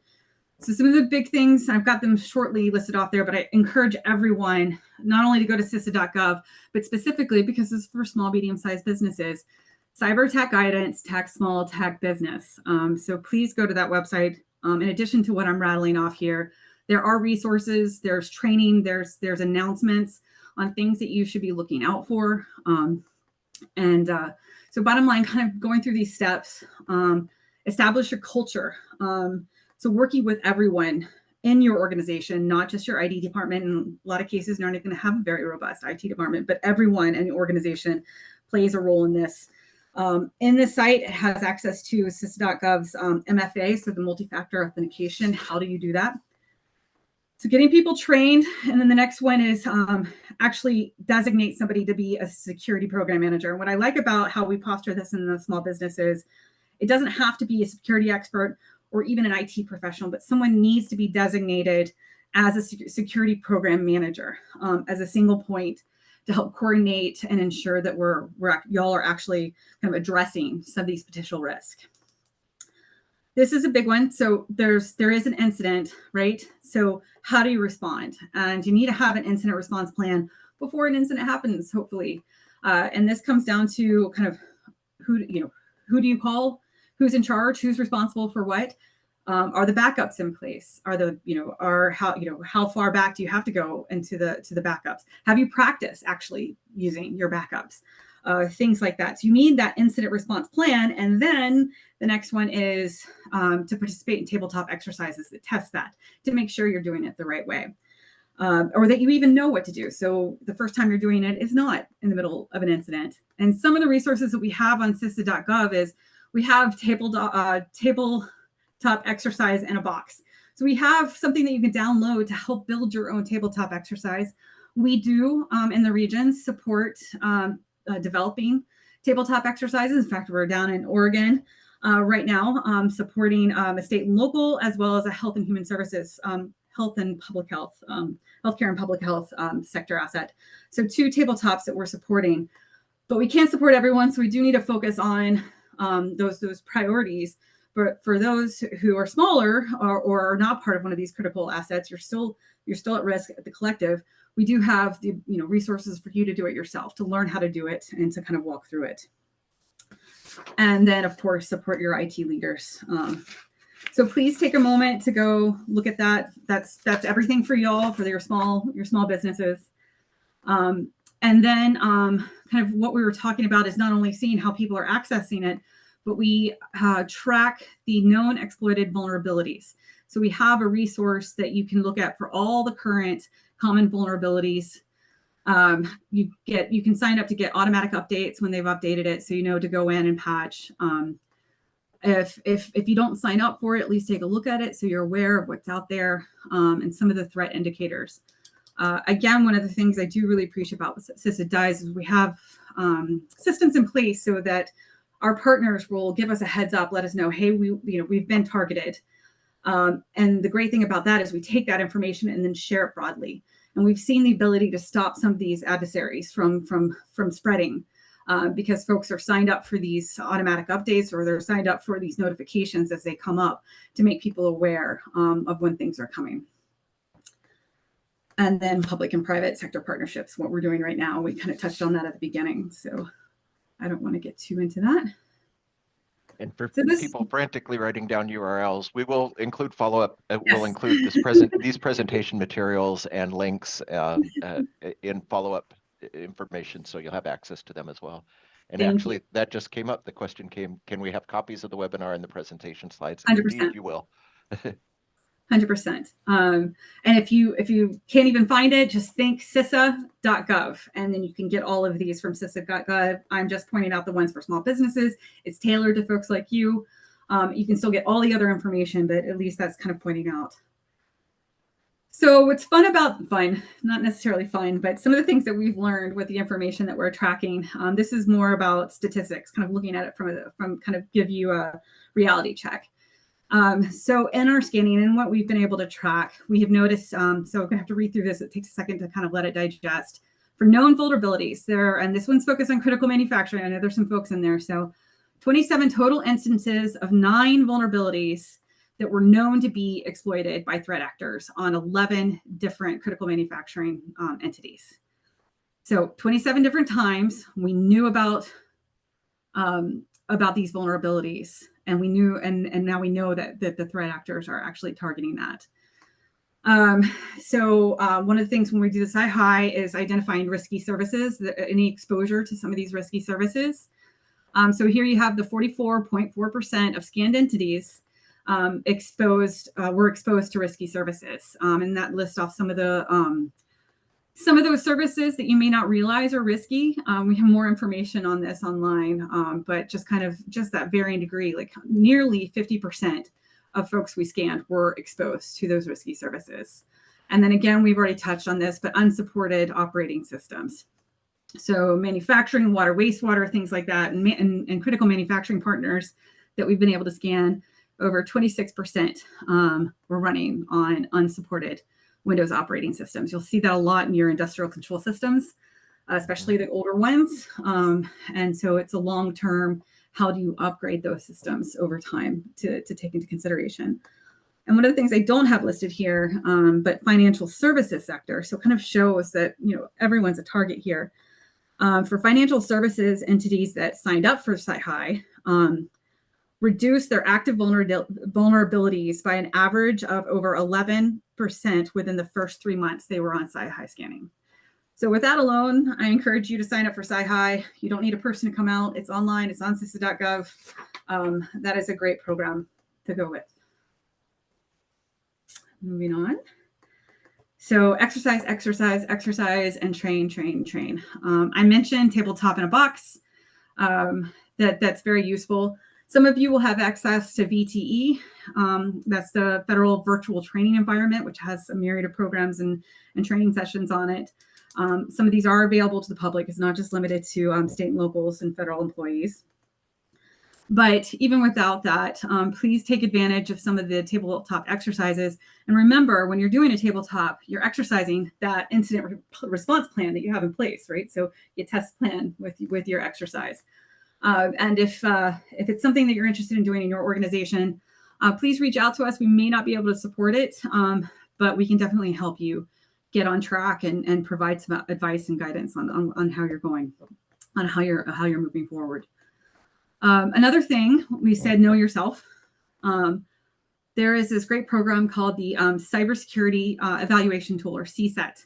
So some of the big things, I've got them shortly listed off there, but I encourage everyone not only to go to CISA.gov, but specifically because this is for small, medium-sized businesses, cyber attack guidance, tack small, tack business. So please go to that website. In addition to what I'm rattling off here, there are resources, there's training, there's announcements on things that you should be looking out for. So bottom line, kind of going through these steps, establish your culture. So working with everyone in your organization, not just your IT department. In a lot of cases, you're not going to have a very robust IT department, but everyone in the organization plays a role in this. In this site, it has access to CISA.gov's MFA, so the multi-factor authentication. How do you do that? So getting people trained. And then the next one is actually designate somebody to be a security program manager. And what I like about how we posture this in the small businesses, it doesn't have to be a security expert or even an IT professional, but someone needs to be designated as a security program manager as a single point to help coordinate and ensure that y'all are actually kind of addressing some of these potential risks. This is a big one. So there is an incident, right? So how do you respond? And you need to have an incident response plan before an incident happens, hopefully. And this comes down to kind of who do you call? Who's in charge? Who's responsible for what? Are the backups in place? How far back do you have to go into the backups? Have you practiced actually using your backups? Things like that. So you need that incident response plan. And then the next one is to participate in tabletop exercises that test that to make sure you're doing it the right way. Or that you even know what to do. So the first time you're doing it is not in the middle of an incident. And some of the resources that we have on CISA.gov is we have tabletop exercise in a box. So we have something that you can download to help build your own tabletop exercise. We do in the regions support developing tabletop exercises. In fact, we're down in Oregon right now supporting a state and local, as well as a health and human services, health and public health, healthcare and public health sector asset. So 2 tabletops that we're supporting, but we can't support everyone. So we do need to focus on those priorities. But for those who are smaller or are not part of one of these critical assets, you're still at risk at the collective. We do have the resources for you to do it yourself, to learn how to do it and to kind of walk through it. And then, of course, support your IT leaders. So please take a moment to go look at that. That's everything for y'all, for your small businesses. And then kind of what we were talking about is not only seeing how people are accessing it, but we track the known exploited vulnerabilities. So we have a resource that you can look at for all the current common vulnerabilities. You can sign up to get automatic updates when they've updated it, so you know to go in and patch. If you don't sign up for it, at least take a look at it so you're aware of what's out there and some of the threat indicators. Again, one of the things I do really appreciate about what CISA does is we have systems in place so that our partners will give us a heads up, let us know, hey, we've been targeted. And the great thing about that is we take that information and then share it broadly. And we've seen the ability to stop some of these adversaries from spreading because folks are signed up for these automatic updates or they're signed up for these notifications as they come up to make people aware of when things are coming. And then public and private sector partnerships, what we're doing right now, we kind of touched on that at the beginning. So I don't want to get too into that. And for people frantically writing down URLs, we will include follow-up. Yes. We'll include these presentation materials and links in follow-up information, so you'll have access to them as well. And actually, that just came up. The question came, can we have copies of the webinar and the presentation slides? 100%. Indeed, you will. 100%. And if you can't even find it, just think CISA.gov, and then you can get all of these from CISA.gov. I'm just pointing out the ones for small businesses. It's tailored to folks like you. You can still get all the other information, but at least that's kind of pointing out. So what's fun, not necessarily fun, but some of the things that we've learned with the information that we're tracking, this is more about statistics, kind of looking at it from kind of give you a reality check. So in our scanning and what we've been able to track, we have noticed, so I'm gonna have to read through this. It takes a second to kind of let it digest. For known vulnerabilities there, and this one's focused on critical manufacturing. I know there's some folks in there. So 27 total instances of 9 vulnerabilities that were known to be exploited by threat actors on 11 different critical manufacturing entities. So 27 different times we knew about these vulnerabilities, and we knew, and now we know that the threat actors are actually targeting that. So one of the things when we do the CIHI is identifying risky services, any exposure to some of these risky services. So here you have the 44.4% of scanned entities were exposed to risky services, and that lists off some of those services that you may not realize are risky. We have more information on this online, but just that varying degree, like nearly 50% of folks we scanned were exposed to those risky services. And then again, we've already touched on this, but unsupported operating systems. So manufacturing, water, wastewater, things like that, and critical manufacturing partners that we've been able to scan, over 26% were running on unsupported Windows operating systems. You'll see that a lot in your industrial control systems, especially the older ones. And so it's a long-term, how do you upgrade those systems over time to take into consideration? And one of the things I don't have listed here, but financial services sector, so kind of shows that, everyone's a target here. For financial services entities that signed up for CIHI, reduce their active vulnerabilities by an average of over 11% within the first 3 months they were on CIHI scanning. So with that alone, I encourage you to sign up for CIHI. You don't need a person to come out. It's online. It's on CISA.gov. That is a great program to go with. Moving on. So exercise, and train. I mentioned tabletop in a box. That's very useful. Some of you will have access to VTE. That's the Federal Virtual Training Environment, which has a myriad of programs and training sessions on it. Some of these are available to the public. It's not just limited to state and locals and federal employees. But even without that, please take advantage of some of the tabletop exercises. And remember, when you're doing a tabletop, you're exercising that incident response plan that you have in place, right? So you test plan with your exercise. And if it's something that you're interested in doing in your organization, please reach out to us. We may not be able to support it, but we can definitely help you get on track and provide some advice and guidance on how you're going, on how you're moving forward. Another thing, we said, know yourself. There is this great program called the Cybersecurity Evaluation Tool, or CSET.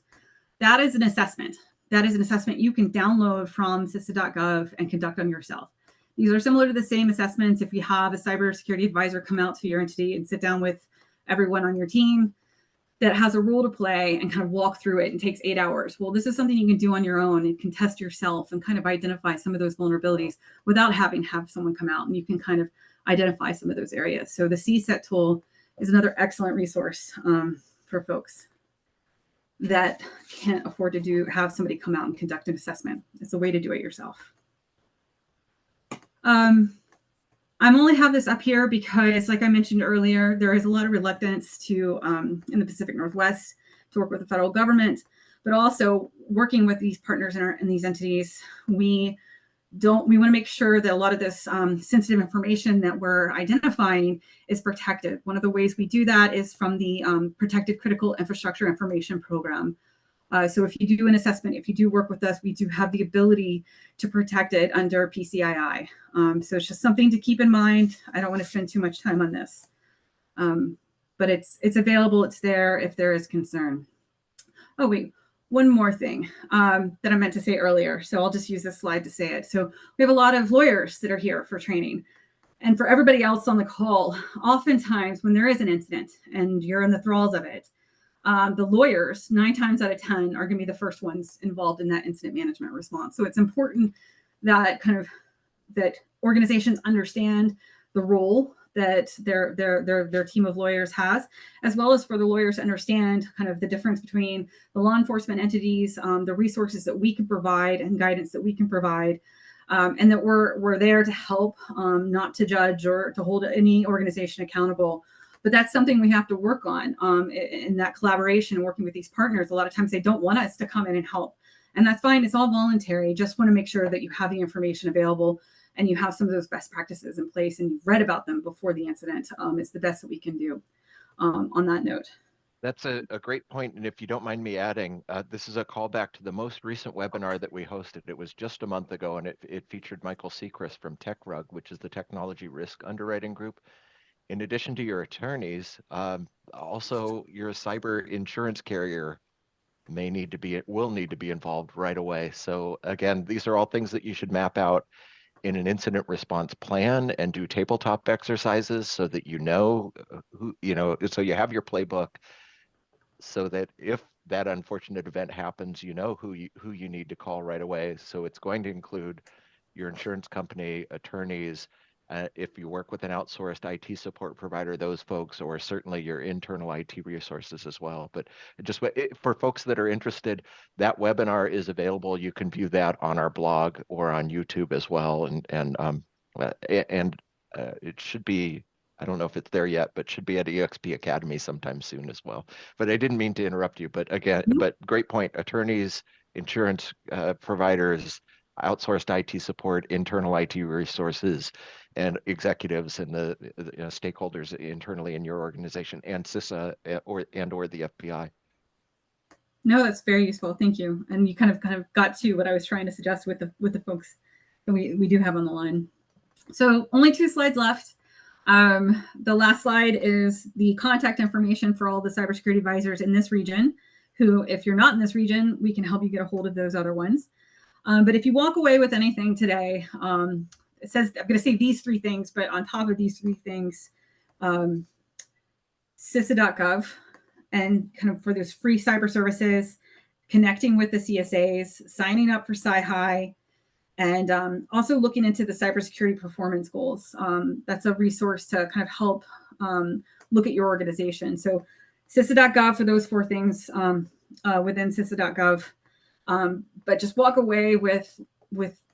That is an assessment. That is an assessment you can download from CISA.gov and conduct on yourself. These are similar to the same assessments if you have a cybersecurity advisor come out to your entity and sit down with everyone on your team that has a role to play and kind of walk through it and takes 8 hours. Well, this is something you can do on your own. You can test yourself and kind of identify some of those vulnerabilities without having to have someone come out, and you can kind of identify some of those areas. So the CSET tool is another excellent resource for folks that can't afford to have somebody come out and conduct an assessment. It's a way to do it yourself. I only have this up here because, like I mentioned earlier, there is a lot of reluctance to, in the Pacific Northwest, to work with the federal government, but also working with these partners in these entities. We want to make sure that a lot of this sensitive information that we're identifying is protected. One of the ways we do that is from the Protected Critical Infrastructure Information Program. So if you do an assessment, if you do work with us, we do have the ability to protect it under PCII. So it's just something to keep in mind. I don't want to spend too much time on this, but it's available. It's there if there is concern. Oh, wait. One more thing that I meant to say earlier. So I'll just use this slide to say it. So we have a lot of lawyers that are here for training. And for everybody else on the call, oftentimes when there is an incident and you're in the thralls of it, the lawyers, 9 times out of 10, are going to be the first ones involved in that incident management response. So it's important that that organizations understand the role that their team of lawyers has, as well as for the lawyers to understand the difference between the law enforcement entities, the resources that we can provide and guidance that we can provide, and that we're there to help, not to judge or to hold any organization accountable. But that's something we have to work on in that collaboration, working with these partners. A lot of times they don't want us to come in and help, and that's fine. It's all voluntary. Just want to make sure that you have the information available and you have some of those best practices in place and you've read about them before the incident. It's the best that we can do on that note. That's a great point. And if you don't mind me adding, this is a callback to the most recent webinar that we hosted. It was just a month ago, and it featured Michael Sechrist from TechRug, which is the Technology Risk Underwriting Group. In addition to your attorneys, also your cyber insurance carrier will need to be involved right away. So again, these are all things that you should map out in an incident response plan and do tabletop exercises so that so you have your playbook, so that if that unfortunate event happens, you know who you need to call right away. So it's going to include your insurance company, attorneys, if you work with an outsourced IT support provider, those folks, or certainly your internal IT resources as well. But just for folks that are interested, that webinar is available. You can view that on our blog or on YouTube as well. And it should be, I don't know if it's there yet, but should be at EXP Academy sometime soon as well. But I didn't mean to interrupt you, but again, but great point. Attorneys, insurance providers, outsourced IT support, internal IT resources, and executives and the stakeholders internally in your organization, and CISA or the FBI. No, that's very useful. Thank you. And you kind of got to what I was trying to suggest with the folks that we do have on the line. So only 2 slides left. The last slide is the contact information for all the cybersecurity advisors in this region, who, if you're not in this region, we can help you get a hold of those other ones. But if you walk away with anything today, it says, I'm going to say these 3 things, but on top of these 3 things, CISA.gov, and for those free cyber services, connecting with the CSAs, signing up for CIHI, and also looking into the cybersecurity performance goals. That's a resource to help look at your organization. So CISA.gov for those 4 things within CISA.gov. But just walk away with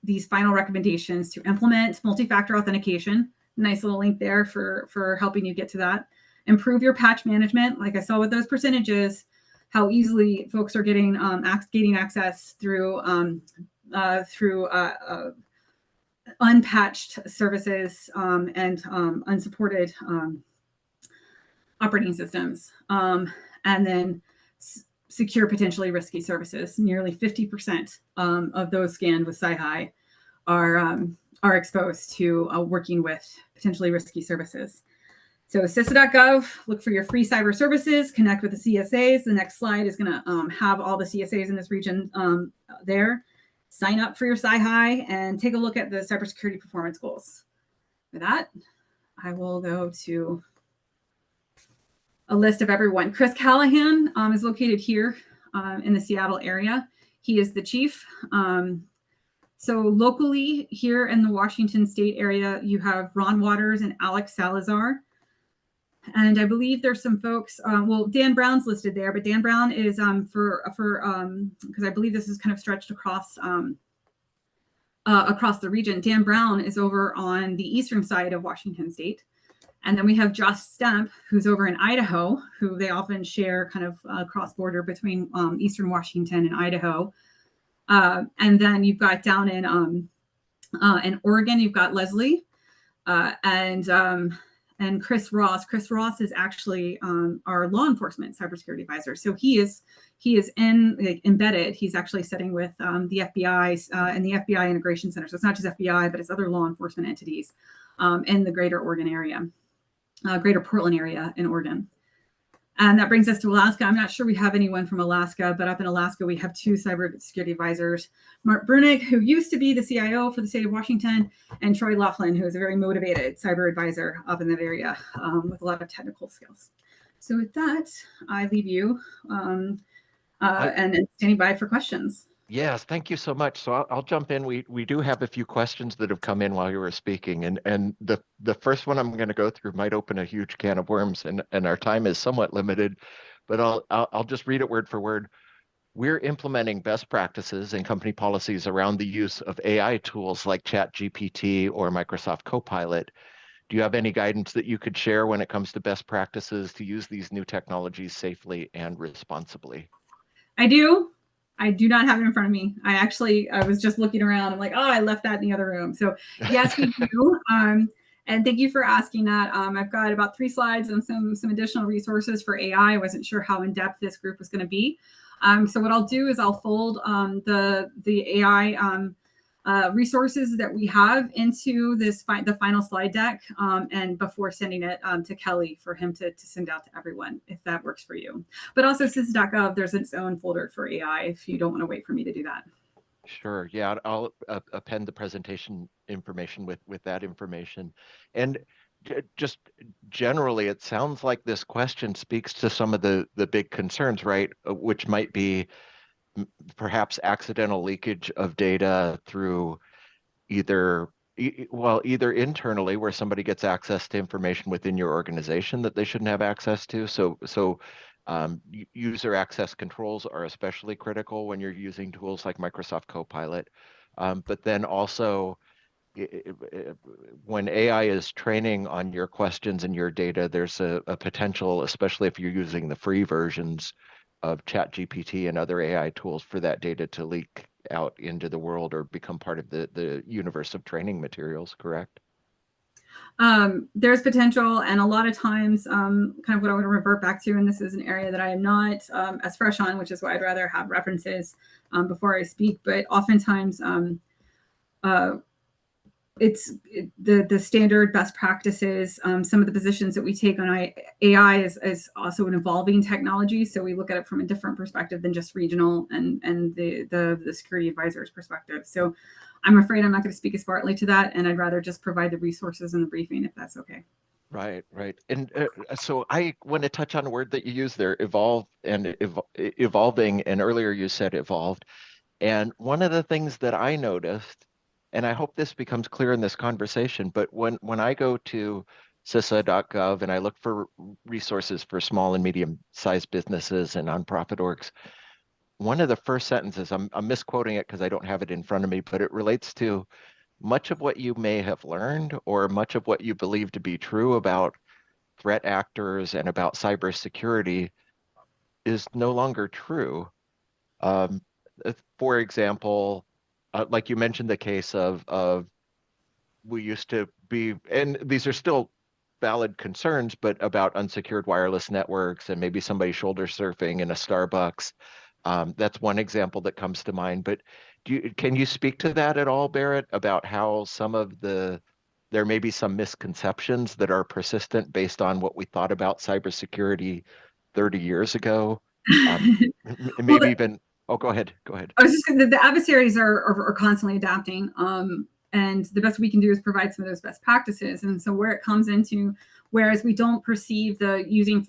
these final recommendations to implement multi-factor authentication. Nice little link there for helping you get to that. Improve your patch management. Like I saw with those percentages, how easily folks are getting access through unpatched services and unsupported operating systems. And then secure potentially risky services. Nearly 50% of those scanned with CIHI are exposed to working with potentially risky services. So CISA.gov, look for your free cyber services, connect with the CSAs. The next slide is going to have all the CSAs in this region there. Sign up for your CIHI and take a look at the cybersecurity performance goals. With that, I will go to a list of everyone. Chris Callahan is located here in the Seattle area. He is the chief. So locally here in the Washington State area, you have Ron Waters and Alex Salazar. And I believe there's some folks, well, Dan Brown's listed there, but Dan Brown is because I believe this is stretched across the region. Dan Brown is over on the eastern side of Washington State. And then we have Josh Stemp, who's over in Idaho, who they often share cross-border between eastern Washington and Idaho. And then you've got down in Oregon, you've got Leslie and Chris Ross. Chris Ross is actually our law enforcement cybersecurity advisor. So he is embedded. He's actually sitting with the FBI and the FBI Integration Center. So it's not just FBI, but it's other law enforcement entities in the greater Oregon area, greater Portland area in Oregon. And that brings us to Alaska. I'm not sure we have anyone from Alaska, but up in Alaska, we have 2 cybersecurity advisors, Mark Bernick, who used to be the CIO for the state of Washington, and Troy Laughlin, who is a very motivated cyber advisor up in that area with a lot of technical skills. So with that, I leave you and standing by for questions. Yes, thank you so much. So I'll jump in. We do have a few questions that have come in while you were speaking, and the first one I'm going to go through might open a huge can of worms, and our time is somewhat limited, but I'll just read it word for word. We're implementing best practices and company policies around the use of AI tools like ChatGPT or Microsoft Copilot. Do you have any guidance that you could share when it comes to best practices to use these new technologies safely and responsibly? I do. I do not have it in front of me. I was just looking around. I'm like, oh, I left that in the other room. So yes, we do. And thank you for asking that. I've got about 3 slides and some additional resources for AI. I wasn't sure how in depth this group was going to be. So what I'll do is I'll fold the AI resources that we have into the final slide deck, and before sending it to Kelly for him to send out to everyone, if that works for you. But also CISA.gov, there's its own folder for AI if you don't want to wait for me to do that. Sure. Yeah, I'll append the presentation information with that information. And just generally, it sounds like this question speaks to some of the big concerns, right? Which might be perhaps accidental leakage of data through either internally, where somebody gets access to information within your organization that they shouldn't have access to. So user access controls are especially critical when you're using tools like Microsoft Copilot. But then also, when AI is training on your questions and your data, there's a potential, especially if you're using the free versions of ChatGPT and other AI tools, for that data to leak out into the world or become part of the universe of training materials, correct? There's potential, and a lot of times, kind of what I want to revert back to, and this is an area that I am not as fresh on, which is why I'd rather have references before I speak, but oftentimes it's the standard best practices. Some of the positions that we take on AI is also an evolving technology. So we look at it from a different perspective than just regional and the security advisor's perspective. So I'm afraid I'm not going to speak as smartly to that. And I'd rather just provide the resources in the briefing, if that's okay. Right. And so I want to touch on a word that you used there, evolve and evolving. And earlier you said evolved. And one of the things that I noticed, and I hope this becomes clear in this conversation, but when I go to CISA.gov and I look for resources for small and medium-sized businesses and nonprofit orgs, one of the first sentences, I'm misquoting it because I don't have it in front of me, but it relates to much of what you may have learned or much of what you believe to be true about threat actors and about cybersecurity is no longer true. For example, like you mentioned the case of we used to be, and these are still valid concerns, but about unsecured wireless networks and maybe somebody shoulder surfing in a Starbucks. That's one example that comes to mind. But can you speak to that at all, Barrett, about how there may be some misconceptions that are persistent based on what we thought about cybersecurity 30 years ago? Maybe even, oh, go ahead. I was just the adversaries are constantly adapting. And the best we can do is provide some of those best practices. And so where it comes into, whereas we don't perceive the using,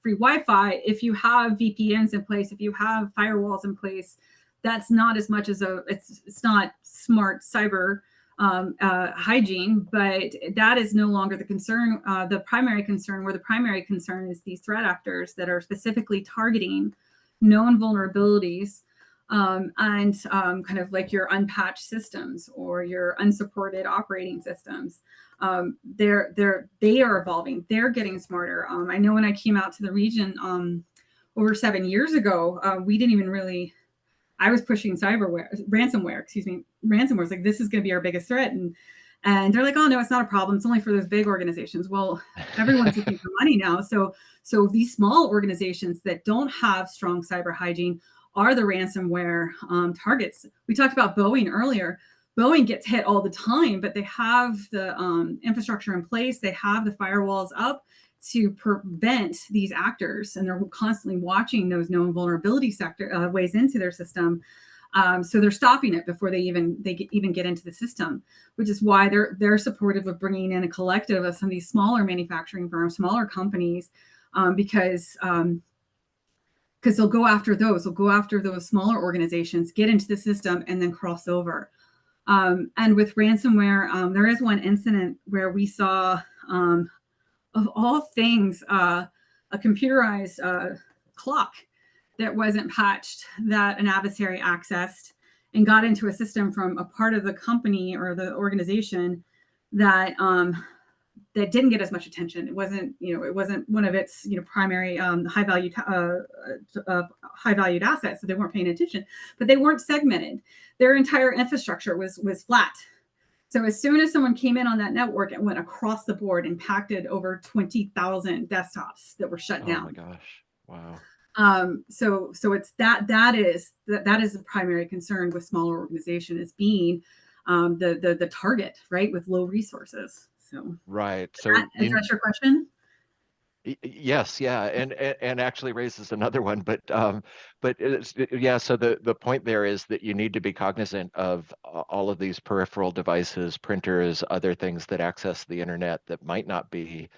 free Wi-Fi, if you have VPNs in place, if you have firewalls in place, that's not as much as it's not smart cyber hygiene, but that is no longer the concern, the primary concern, where the primary concern is these threat actors that are specifically targeting known vulnerabilities and kind of like your unpatched systems or your unsupported operating systems. They are evolving. They're getting smarter. I know when I came out to the region over 7 years ago, we didn't even really. I was pushing ransomware. Ransomware was like, this is going to be our biggest threat, and they're like, oh no, it's not a problem. It's only for those big organizations. Well, everyone's looking for money now. So these small organizations that don't have strong cyber hygiene are the ransomware targets. We talked about Boeing earlier. Boeing gets hit all the time, but they have the infrastructure in place. They have the firewalls up to prevent these actors, and they're constantly watching those known vulnerability ways into their system. So they're stopping it before they even get into the system, which is why they're supportive of bringing in a collective of some of these smaller manufacturing firms, smaller companies, because they'll go after those. They'll go after those smaller organizations, get into the system, and then cross over. And with ransomware, there is one incident where we saw, of all things, a computerized clock that wasn't patched that an adversary accessed and got into a system from a part of the company or the organization that that didn't get as much attention. It wasn't one of its primary high valued assets, so they weren't paying attention. But they weren't segmented. Their entire infrastructure was flat. So as soon as someone came in on that network, it went across the board, impacted over 20,000 desktops that were shut down. Oh my gosh! Wow. So it's that is the primary concern with smaller organization, is being the target, right, with low resources. So right. Does So that address your question? Yes, yeah, and actually raises another one, but yeah. So the point there is that you need to be cognizant of all of these peripheral devices, printers, other things that access the internet that might not be,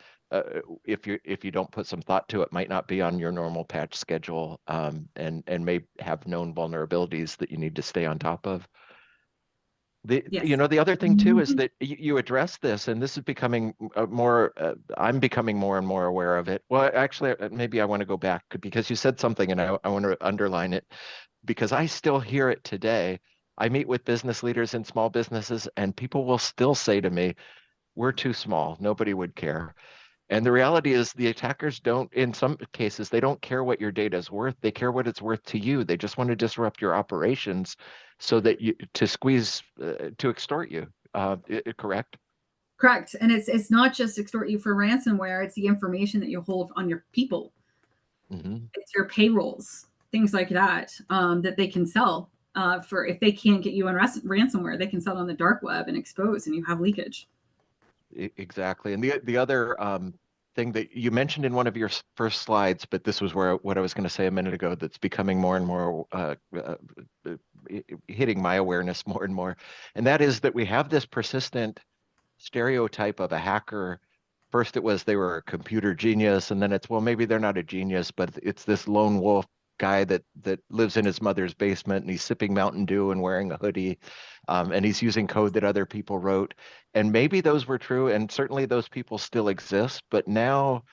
if you don't put some thought to it, might not be on your normal patch schedule, and may have known vulnerabilities that you need to stay on top of. Yes. The other thing too is that you address this, and this is becoming more, I'm becoming more and more aware of it. Well, actually, maybe I want to go back because you said something and I want to underline it because I still hear it today. I meet with business leaders in small businesses and people will still say to me, we're too small. Nobody would care. And the reality is the attackers don't, in some cases, they don't care what your data is worth. They care what it's worth to you. They just want to disrupt your operations so that to extort you. Correct? Correct. And it's not just extort you for ransomware. It's the information that you hold on your people. Mm-hmm. It's your payrolls, things like that, that they can sell for, if they can't get you on ransomware, they can sell on the dark web and expose, and you have leakage. Exactly. And the other thing that you mentioned in one of your first slides, but this was what I was going to say a minute ago, that's becoming more and more hitting my awareness more and more, and that is that we have this persistent stereotype of a hacker. First, it was they were a computer genius, and then it's, well, maybe they're not a genius, but it's this lone wolf guy that lives in his mother's basement and he's sipping Mountain Dew and wearing a hoodie, and he's using code that other people wrote. And maybe those were true, and certainly those people still exist. But now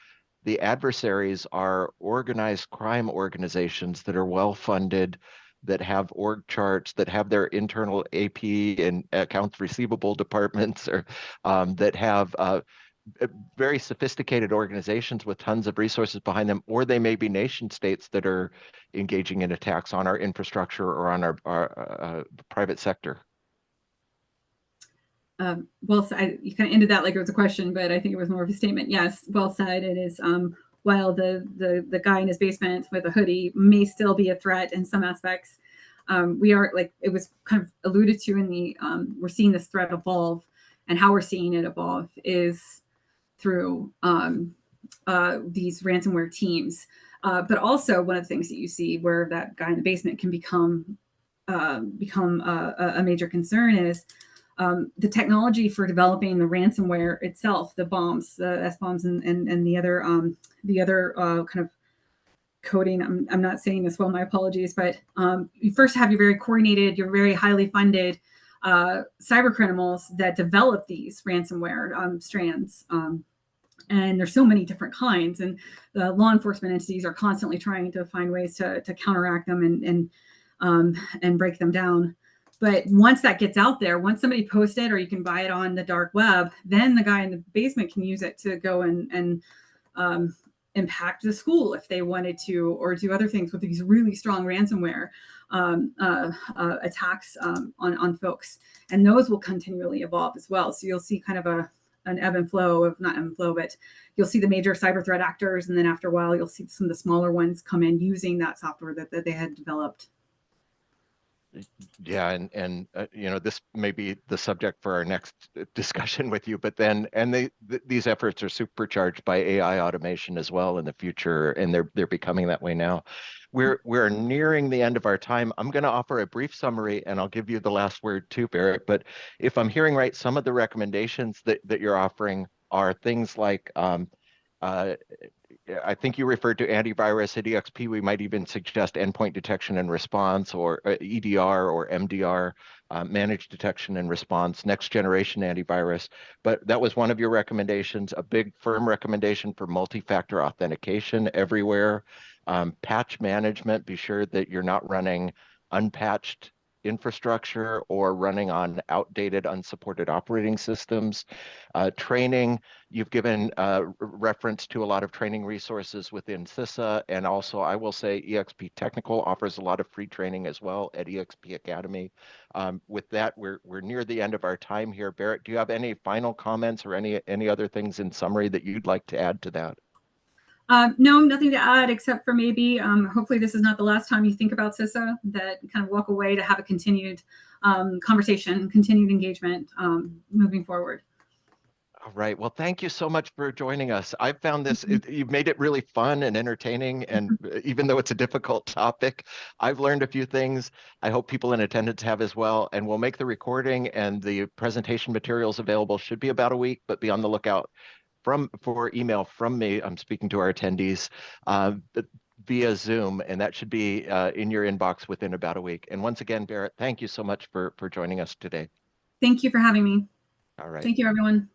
the adversaries are organized crime organizations that are well funded, that have org charts, that have their internal AP and accounts receivable departments, or that have very sophisticated organizations with tons of resources behind them, or they may be nation states that are engaging in attacks on our infrastructure or on our private sector. Well, you kind of ended that like it was a question, but I think it was more of a statement. Yes, well said. It is. While the guy in his basement with a hoodie may still be a threat in some aspects, we are, like it was kind of alluded to in the, we're seeing this threat evolve, and how we're seeing it evolve is through these ransomware teams. But also one of the things that you see where that guy in the basement can become a major concern is the technology for developing the ransomware itself, the bombs, the S-bombs, and the other kind of coding. I'm not saying this well, my apologies, but you first have your very coordinated, your very highly funded cyber criminals that develop these ransomware strands. And there's so many different kinds, and the law enforcement entities are constantly trying to find ways to counteract them and break them down. But once that gets out there, once somebody posts it or you can buy it on the dark web, then the guy in the basement can use it to go and impact the school if they wanted to, or do other things with these really strong ransomware attacks on folks. And those will continually evolve as well. So you'll see kind of an ebb and flow of, not ebb and flow, but you'll see the major cyber threat actors. And then after a while, you'll see some of the smaller ones come in using that software that they had developed. Yeah, and you know, this may be the subject for our next discussion with you, but then these efforts are supercharged by AI automation as well in the future, and they're becoming that way now. We're nearing the end of our time. I'm going to offer a brief summary, and I'll give you the last word too, Barrett. But if I'm hearing right, some of the recommendations that you're offering are things like uh, I think you referred to antivirus at EXP. We might even suggest endpoint detection and response, or EDR or MDR, managed detection and response, next generation antivirus. But that was one of your recommendations, a big firm recommendation for multi-factor authentication everywhere. Patch management, be sure that you're not running unpatched infrastructure or running on outdated, unsupported operating systems. Training, you've given reference to a lot of training resources within CISA, and also I will say EXP Technical offers a lot of free training as well at EXP Academy. With that, we're near the end of our time here. Barrett, do you have any final comments or any other things in summary that you'd like to add to that? No, nothing to add except for maybe hopefully this is not the last time you think about CISA, that kind of walk away to have a continued conversation, continued engagement moving forward. All right. Well, thank you so much for joining us. I've found this, you've made it really fun and entertaining. And even though it's a difficult topic, I've learned a few things. I hope people in attendance have as well. And we'll make the recording and the presentation materials available, should be about a week, but be on the lookout for email from me. I'm speaking to our attendees via Zoom, and that should be in your inbox within about a week. And once again, Barrett, thank you so much for joining us today. Thank you for having me. All right. Thank you, everyone.